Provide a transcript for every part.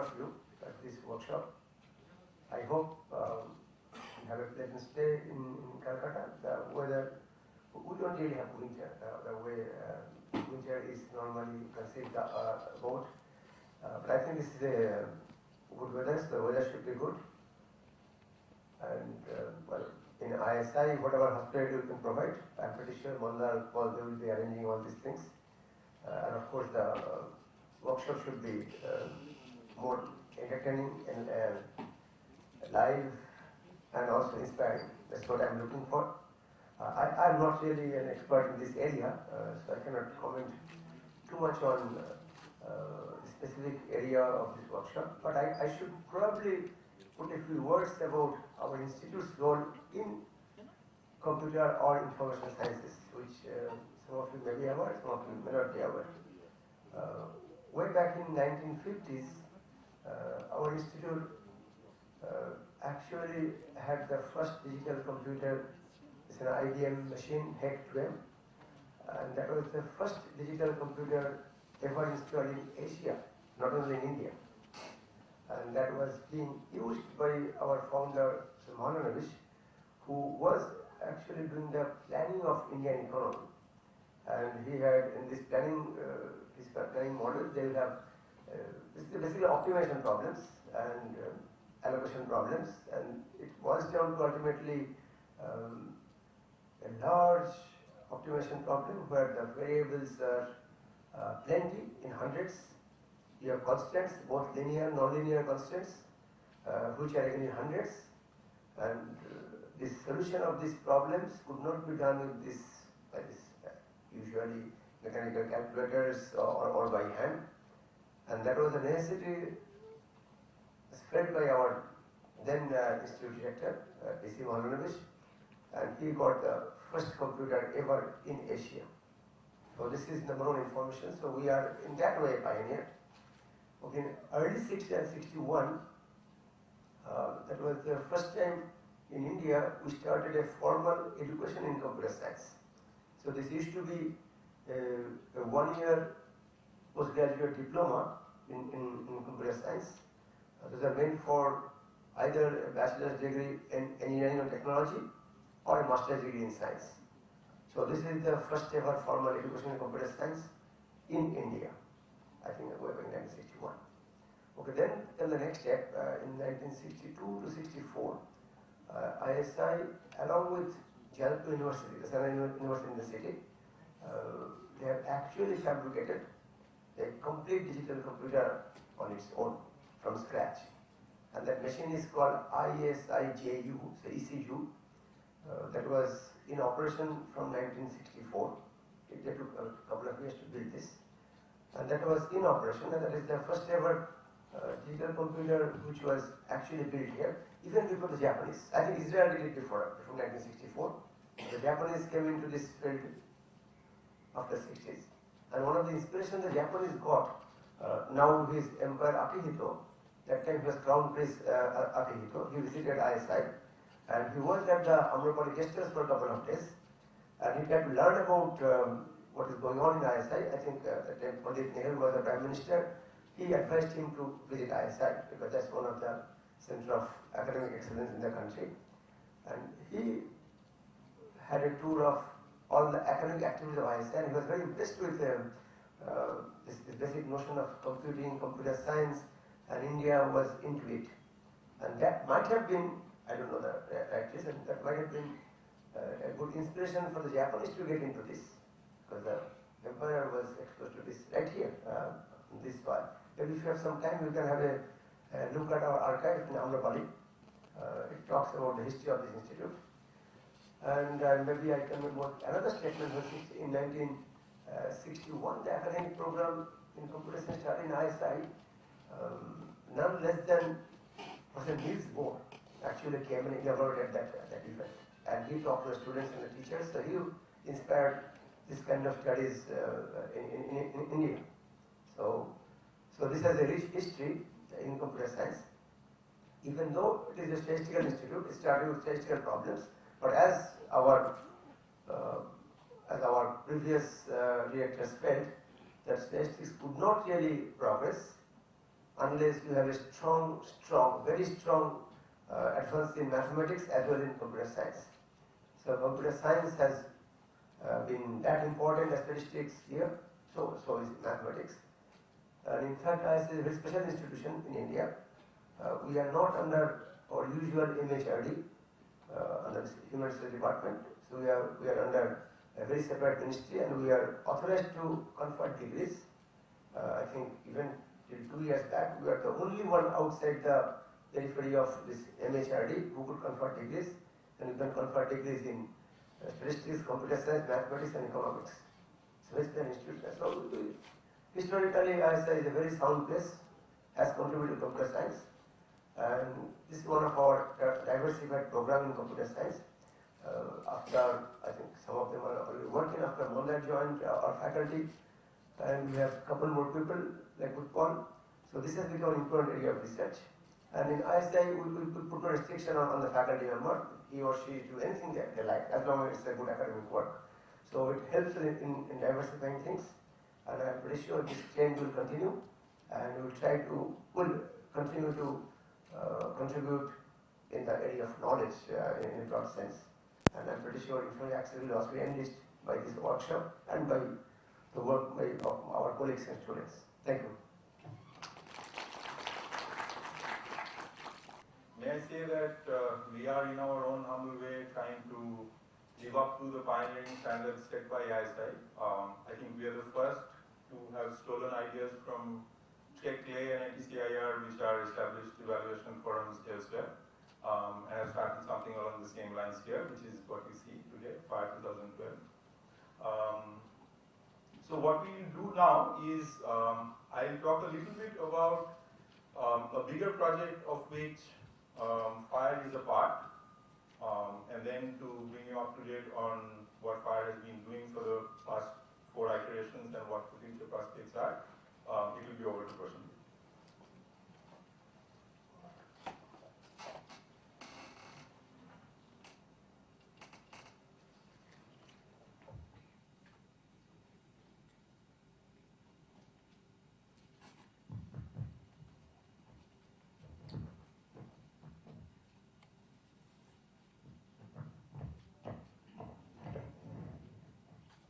of you at this workshop. I hope you have a pleasant stay in Kolkata. The weather, we don't really have winter. The way winter is normally conceived about. But I think this is a good weather, so the weather should be good. And well, in IRSI, whatever hospitality we can provide, I'm pretty sure Mandar they will be arranging all these things. And of course, the workshop should be more entertaining and live and also inspiring. That's what I'm looking for. I'm not really an expert in this area, so I cannot comment too much on the specific area of this workshop. But I should probably put a few words about our institute's role in computer or information sciences, which some of you may be aware, some of you may not be aware. Way back in 1950s, our institute actually had the first digital computer. It's an IBM machine, HEC2M, and that was the first digital computer ever installed in Asia, not only in India. And that was being used by our founder, Mandar, who was actually doing the planning of Indian economy. And he had, in this planning, model, they will have basically optimization problems and allocation problems, and it boils down to ultimately a large optimization problem where the variables are plenty in hundreds. You have constants, both linear and non-linear constants, which are again in hundreds, and the solution of these problems could not be done with this, usually mechanical calculators or by hand, and that was a necessity spread by our then institute director, PC Majumder, and he got the first computer ever in Asia. So this is number one information. So we are in that way pioneer. Okay, in early 60 and 61, that was the first time in India we started a formal education in computer science. So this used to be a one-year postgraduate diploma in computer science. Those are meant for either a bachelor's degree in engineering or technology or a master's degree in science. So this is the first ever formal education in computer science in India. I think way back in 1961. Okay, then the next step, in 1962 to 64, IRSI, along with Jalpu University, the Central University in the city, they have actually fabricated a complete digital computer on its own from scratch. And that machine is called ISIJU, so ECU, that was in operation from 1964. It took a couple of years to build this. And that was in operation, and that is the first ever digital computer which was actually built here, even before the Japanese. I think Israel did it before 1964. The Japanese came into this field after 60s. And one of the inspirations the Japanese got, now his Emperor Akihito, that time he was Crown Prince Akihito, he visited IRSI, and he was at the Amrapali guest house for a couple of days, and he had to learn about what is going on in IRSI. I think at the time Pandit Nehru was the Prime Minister. He advised him to visit IRSI because that's one of the center of academic excellence in the country. And he had a tour of all the academic activities of IRSI, and he was very impressed with this basic notion of computing, computer science, and India was into it. And that might have been, I don't know the right reason, that might have been a good inspiration for the Japanese to get into this, because the emperor was exposed to this right here, in this part. Maybe if you have some time, you can have a look at our archive in Amrapali. It talks about the history of this institute. And maybe I can make another statement. In 1961, the academic program in computer science started in IRSI. None less than Professor Niels Bohr actually came and inaugurated that event. And he talked to the students and the teachers, so he inspired this kind of studies in India. So this has a rich history in computer science. Even though it is a statistical institute, it started with statistical problems, but as our previous directors felt that statistics could not really progress unless you have a very strong advance in mathematics as well in computer science. So computer science has been that important as statistics here, so is mathematics. And in fact, IRSI is a very special institution in India. We are not under our usual MHRD, under the Human Resources Department. So we are under a very separate ministry, and we are authorized to confer degrees. I think even till 2 years back, we are the only one outside the periphery of this MHRD who could confer degrees, and you can confer degrees in statistics, computer science, mathematics, and economics. So it's an institution. So historically, IRSI is a very sound place, has contributed to computer science, and this is one of our diversified program in computer science. After, I think some of them are already working after Mandar joined our faculty, and we have a couple more people like Bimal. So this has become an important area of research. And in IRSI, we put no restriction on the faculty member, he or she do anything they like, as long as it's a good academic work. So it helps in diversifying things, and I'm pretty sure this trend will continue, and we'll continue to contribute in the area of knowledge in a broad sense. And I'm pretty sure information access will also be enriched by this workshop and by the work of our colleagues and students. Thank you. May I say that we are in our own humble way trying to live up to the pioneering standards set by IRSI. I think we are the first to have stolen ideas from CLIA and CIR, which are established evaluation forums elsewhere, and have started something along the same lines here, which is what we see today, FIRE2012. So what we will do now is I'll talk a little bit about a bigger project of which FIRE is a part, and then to bring you up to date on what FIRE has been doing for the past 4 iterations and what the future prospects are. It will be over to Prasenjit.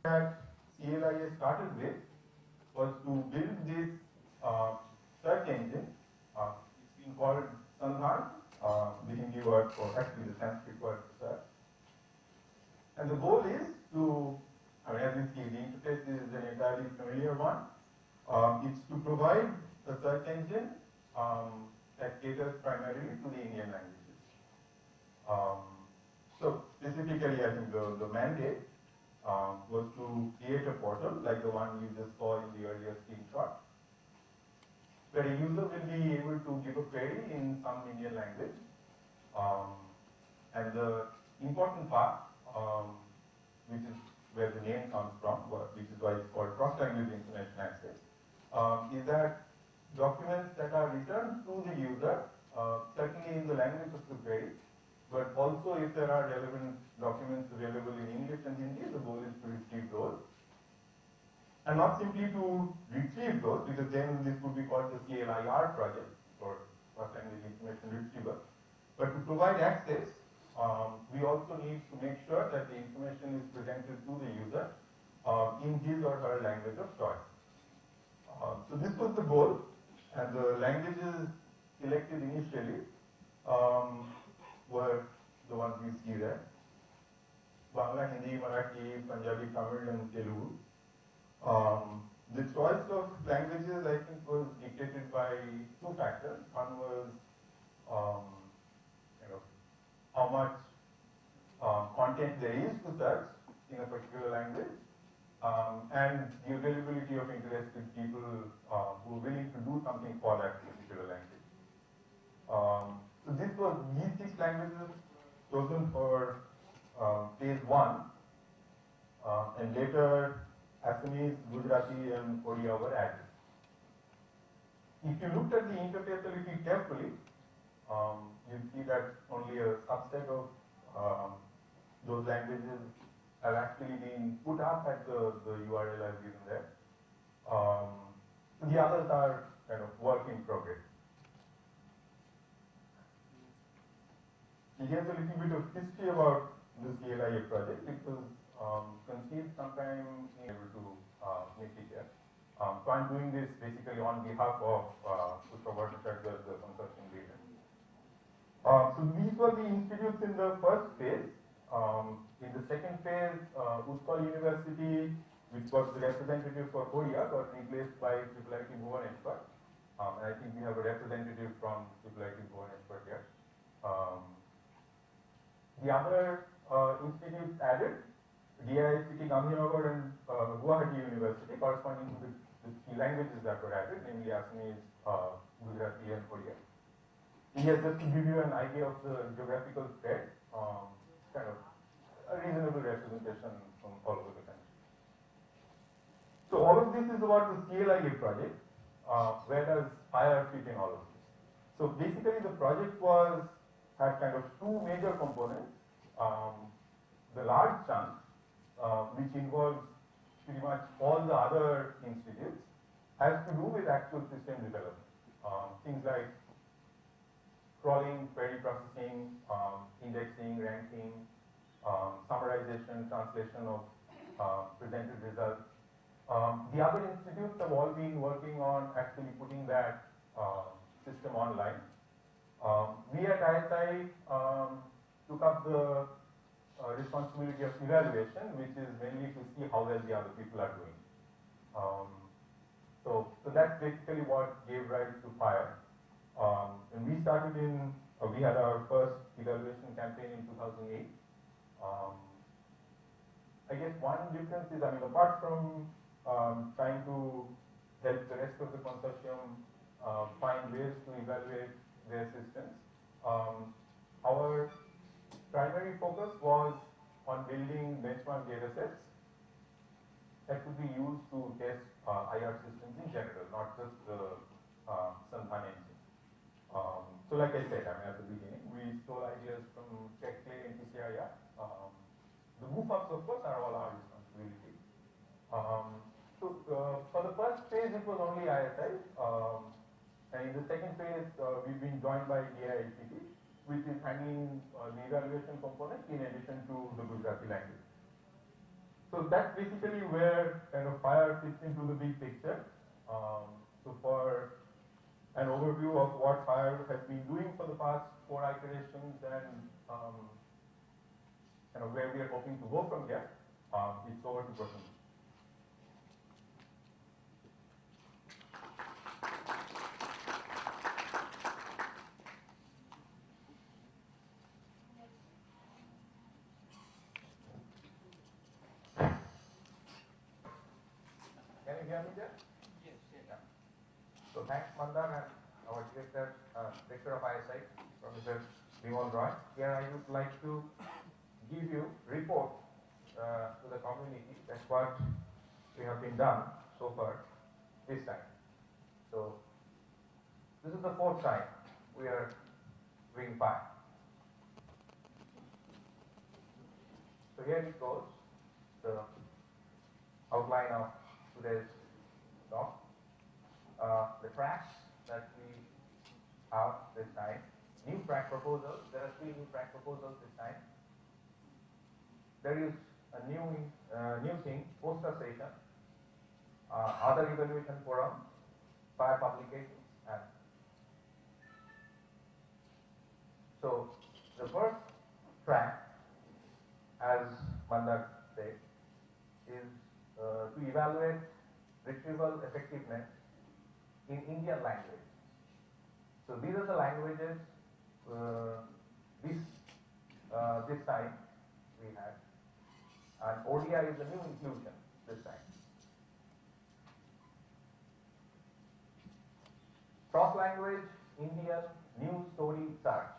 That CLIA started with was to build this search engine. It's been called Sandhan, the Hindi word for, actually the Sanskrit word for search. And the goal is to, as you see, the interface is an entirely familiar one. It's to provide a search engine that caters primarily to the Indian languages. So specifically, I think the mandate was to create a portal like the one you just saw in the earlier screenshot, where a user will be able to give a query in some Indian language. And the important part, which is where the name comes from, which is why it's called cross-language information access, is that documents that are returned to the user, certainly in the language of the query, but also if there are relevant documents available in English and Hindi, the goal is to retrieve those. And not simply to retrieve those, because then this would be called the CLIR project, or cross-language information retrieval. But to provide access, we also need to make sure that the information is presented to the user in his or her language of choice. So this was the goal, and the languages selected initially were the ones you see there: Bangla, Hindi, Marathi, Punjabi, Tamil, and Telugu. The choice of languages, I think, was dictated by 2 factors. One was how much content there is to search in a particular language, and the availability of interested people who are willing to do something for that particular language. So these 6 languages chosen for phase 1, and later Assamese, Gujarati, and Odia were added. If you looked at the interface a little carefully, you'll see that only a subset of those languages have actually been put up at the URL I've given there. The others are kind of work in progress. here's a little bit of history about the CLIA project. It was conceived sometime able to make it here. So I'm doing this basically on behalf of Pushpa Bhattacharya, the consortium leader. So these were the institutes in the first phase. In the second phase, Utkal University, which was the representative for Korea, got replaced by IIT Bhubaneswar. And I think we have a representative from IIT Bhubaneswar here. The other institutes added, DICT Gandhinagar and Guwahati University, corresponding to the three languages that were added, namely Assamese, Gujarati, and Korean. Here, just to give you an idea of the geographical spread, kind of a reasonable representation from all over the country. So all of this is about the CLIA project. Where does FIRE fit in all of this? So basically, the project had kind of two major components. The large chunk, which involves pretty much all the other institutes, has to do with actual system development. Things like crawling, query processing, indexing, ranking, summarization, translation of presented results. The other institutes have all been working on actually putting that system online. We at IRSI took up the responsibility of evaluation, which is mainly to see how well the other people are doing. So that's basically what gave rise to FIRE. And we started we had our first evaluation campaign in 2008. I guess one difference is, apart from trying to help the rest of the consortium find ways to evaluate their systems, our primary focus was on building benchmark data sets that could be used to test IR systems in general, not just the Santhan engine. So like I said, at the beginning, we stole ideas from CLIA and CLIA. The move-ups, of course, are all our responsibility. So for the first phase, it was only IRSI. And in the second phase, we've been joined by DICT, which is handling the evaluation component in addition to the Gujarati language. So that's basically where kind of FIRE fits into the big picture. So for an overview of what FIRE has been doing for the past 4 iterations and kind of where we are hoping to go from here, it's over to Prasenjit. Can you hear me there? Yes, yes. Yeah. So thanks, Mandar, and our director of IRSI, Professor Bimal. Here I would like to give you report to the community. That's what we have been done so far this time. So this is the 4th time we are doing FIRE. So here it goes, the outline of today's talk. The tracks that we have this time, new track proposals. There are 3 new track proposals this time. There is a new thing, poster session, other evaluation forum, FIRE publications, and so the first track, as Mandar said, is to evaluate retrieval effectiveness in Indian language. So these are the languages this time we had, and ODI is a new inclusion this time. Cross-language Indian news story search.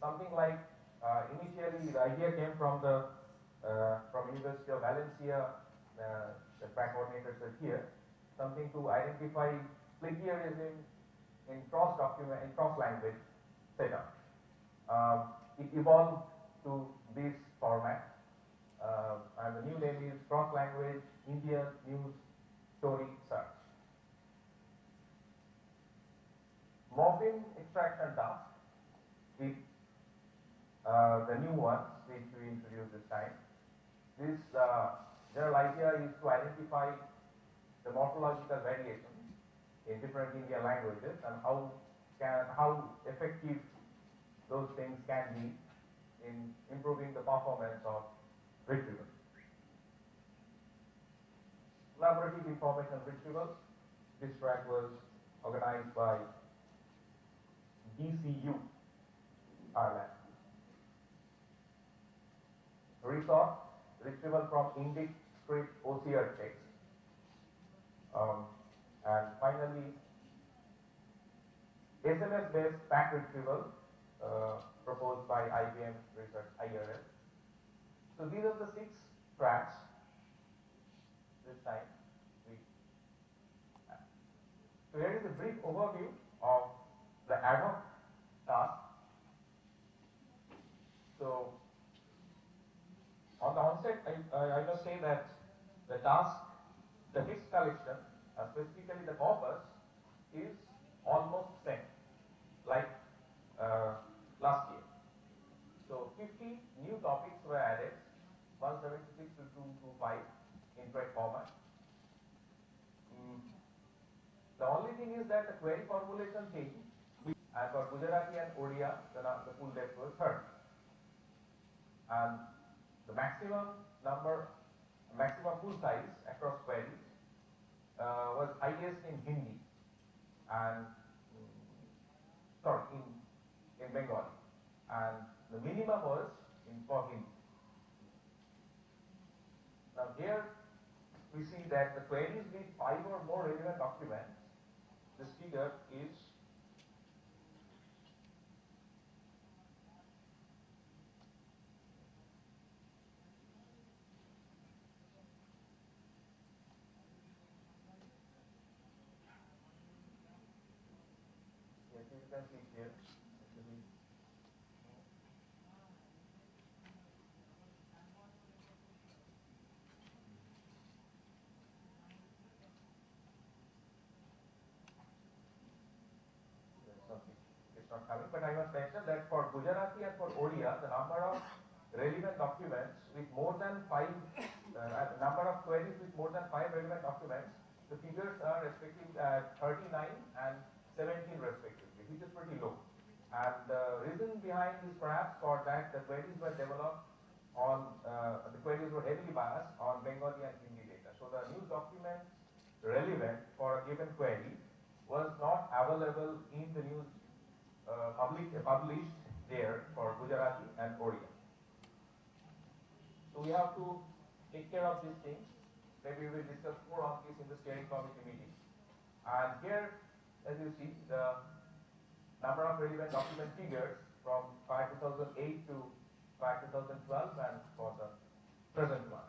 Something like initially the idea came from University of Valencia. The track coordinators are here. Something to identify plagiarism in cross-language setup. It evolved to this format, and the new name is Cross-Language Indian News Story Search. Morpheme extraction task. It the new ones which we introduced this time. This general idea is to identify the morphological variation in different Indian languages and how effective those things can be in improving the performance of retrieval. Collaborative information retrieval. This track was organized by DCU, Ireland. Resource, retrieval from Indic script OCR text. And finally, SMS-based pack retrieval proposed by IBM Research IRS. So these are the 6 tracks this time. So here is a brief overview of the ad hoc task. So on the onset, I must say that the task, the text collection, specifically the corpus, is almost same like last year. So 50 new topics were added, 176 to 225 in thread format. The only thing is that the query formulation changed, and for Gujarati and Odia, the full depth was 30. And the maximum full size across queries was highest in Hindi and in Bengali, and the minimum was for Hindi. Now here we see that the queries with 5 or more relevant documents, this figure is yes, you can see here. Not coming, but I must mention that for Gujarati and for Odia, the number of relevant documents with more than 5, number of queries with more than 5 relevant documents, the figures are respectively 39 and 17 respectively, which is pretty low. And the reason behind is perhaps for that the queries were developed on, the queries were heavily biased on Bengali and Hindi data. So the news documents relevant for a given query was not available in the news published there for Gujarati and Odia. So we have to take care of these things. Maybe we will discuss more on this in the steering committee meeting. And here, as you see, the number of relevant document figures from FIRE 2008 to FIRE 2012 and for the present one.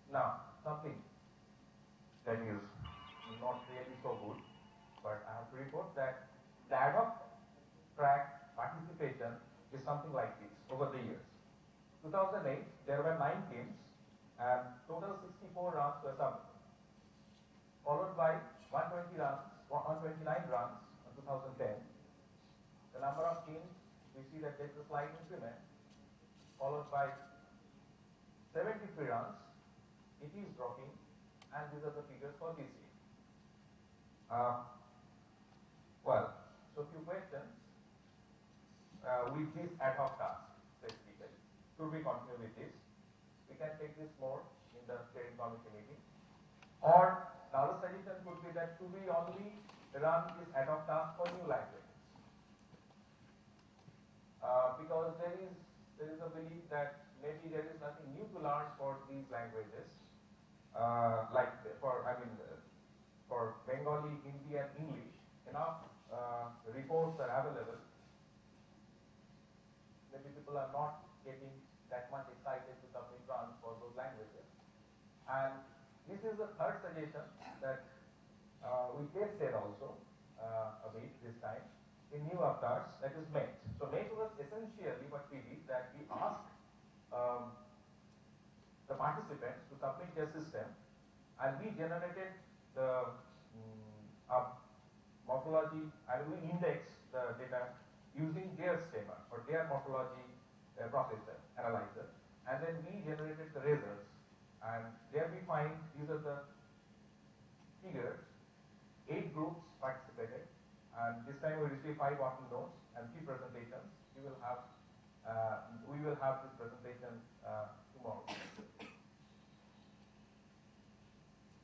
Now, something that is not really so good, but I have to report that the ad hoc track participation is something like this over the years. 2008, there were 9 teams and total 64 runs were submitted, followed by 129 runs in 2010. The number of teams, we see that there is a slight increment, followed by 73 runs. It is dropping, and these are the figures for this year. Well, so few questions with this ad hoc task specifically. Should we continue with this? We can take this more in the steering committee meeting. Or another suggestion could be that should we only run this ad hoc task for new languages? Because there is a belief that maybe there is nothing new to learn for these languages. Like for Bengali, Hindi and English, enough reports are available. Maybe people are not getting that much excited to submit runs for those languages. And this is the third suggestion that we tested also a bit this time. in new avatars, that is mate. So mate was essentially what we did, that we asked the participants to submit their system, and we generated the morphology, and we indexed the data using their schema or their morphology processor, analyzer, and then we generated the results. And there we find these are the figures. 8 groups participated, and this time we received 5 working notes and 3 presentations. We will have this presentation tomorrow,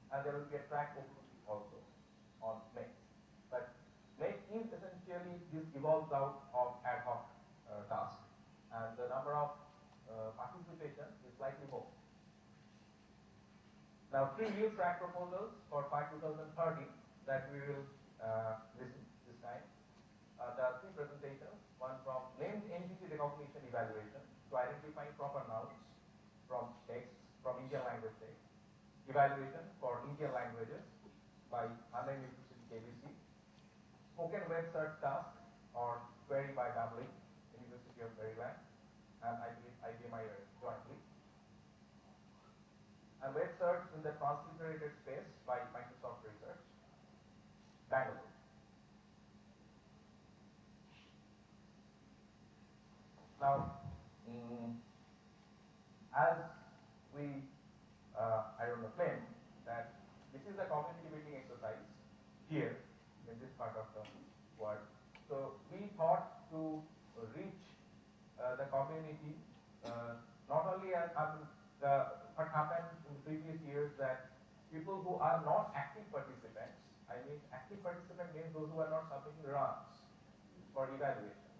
and there will be a track overview also on Make. But Make is essentially, this evolves out of ad hoc tasks, and the number of participation is slightly more. Now, 3 new track proposals for FIRE 2013 that we will listen this time. There are 3 presentations, one from named entity recognition evaluation to identify proper nouns from texts, from Indian language text, evaluation for Indian languages by Mandar University KBC, spoken web search task or query by doubling, University of Maryland, and IBM jointly, and web search in the transliterated space by Microsoft Research, Bangalore. Now, as we, claim that this is a community building exercise here in this part of the world. So we thought to reach the community, not only as what happened in the previous years, that people who are not active participants, I mean active participant means those who are not submitting runs for evaluation.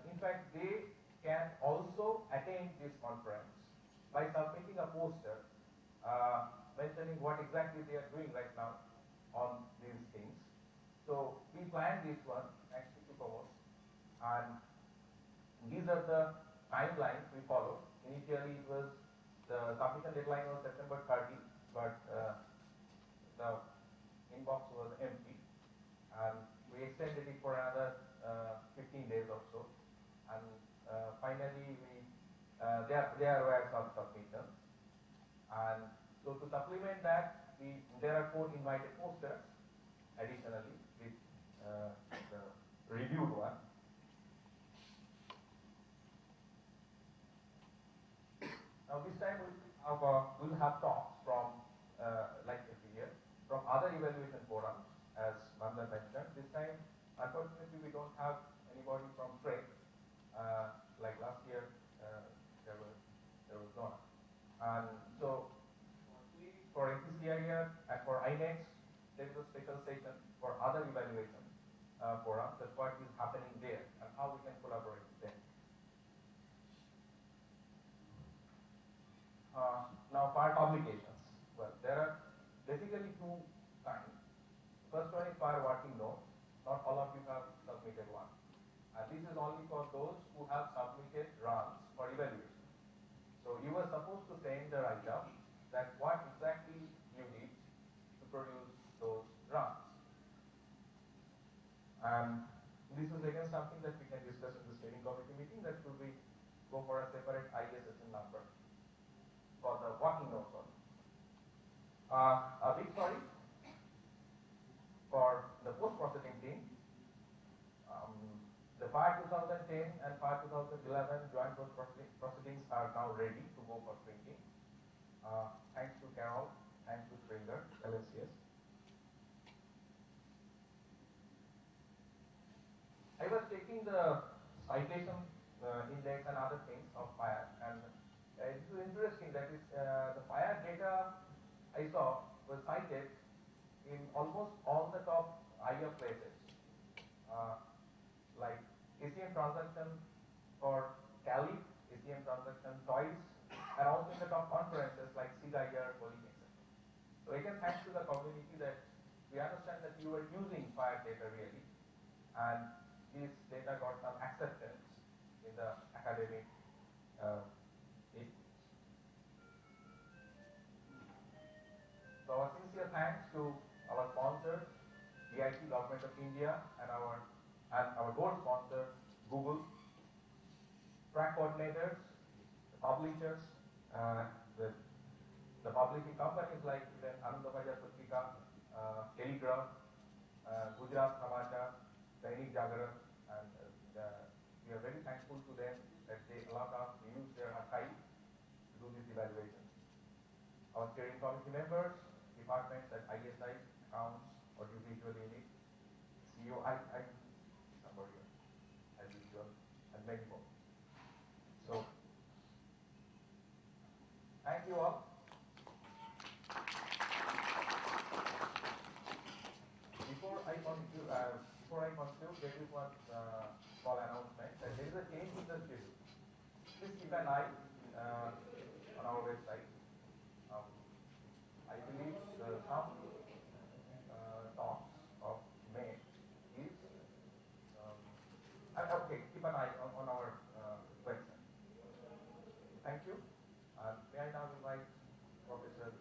In fact, they can also attend this conference by submitting a poster mentioning what exactly they are doing right now on these things. So we planned this one, thanks to Promote, and these are the timelines we followed. Initially, it was the submission deadline was September 30, but the inbox was empty, and we extended it for another 15 days or so, and finally there were some submissions, and so to supplement that, there are 4 invited posters additionally with the reviewed one. Now this time we'll have talks from, like every year, from other evaluation forums, as Mandar mentioned. This time, unfortunately, we don't have anybody from TREC. Like last year, there was none. And so, for NCCIR and for INEX, there is a special session for other evaluation forums. That's what is happening there and how we can collaborate with them. Now, FIRE publications. Well, there are basically 2 kinds. First one is FIRE working note. Not all of you have submitted one. And this is only for those who have submitted runs for evaluation. So you were supposed to send the write-up that what exactly you did to produce those runs. And this is again something that we can discuss in the steering committee meeting. That should we go for a separate ISSN number for the working notes only. A big sorry for the post-processing team. The FIRE 2010 and FIRE 2011 joint post-proceedings are now ready to go for printing. Thanks to Carol, thanks to Springer, LSCS. I was taking the citation index and other things of FIRE, and it is interesting that the FIRE data I saw was cited in almost all the top IR places, like ACM transaction for Cali, ACM transaction twice, and also in the top conferences like CLIA, Poly, etc. So again, thanks to the community that we understand that you were using FIRE data really, and this data got some acceptance in the academic So our sincere thanks to our sponsors, DIT, Government of India, and our and our board sponsor, Google, track coordinators, publishers, the publishing companies like Anandabajar Putrika, Telegraph, Gujarat Samachar, Dainik Jagaran, and we are very thankful to them that they allowed us to use their archive to do this evaluation. Our steering committee members, departments at ISI, accounts, audiovisual unit, CEO, somebody as usual, and many more. So, thank you all. Before I conclude, there is one small announcement that there is a change in the schedule. Please keep an eye on our website. I believe some talks of May is okay. Keep an eye on our website. Thank you. May I now invite Professor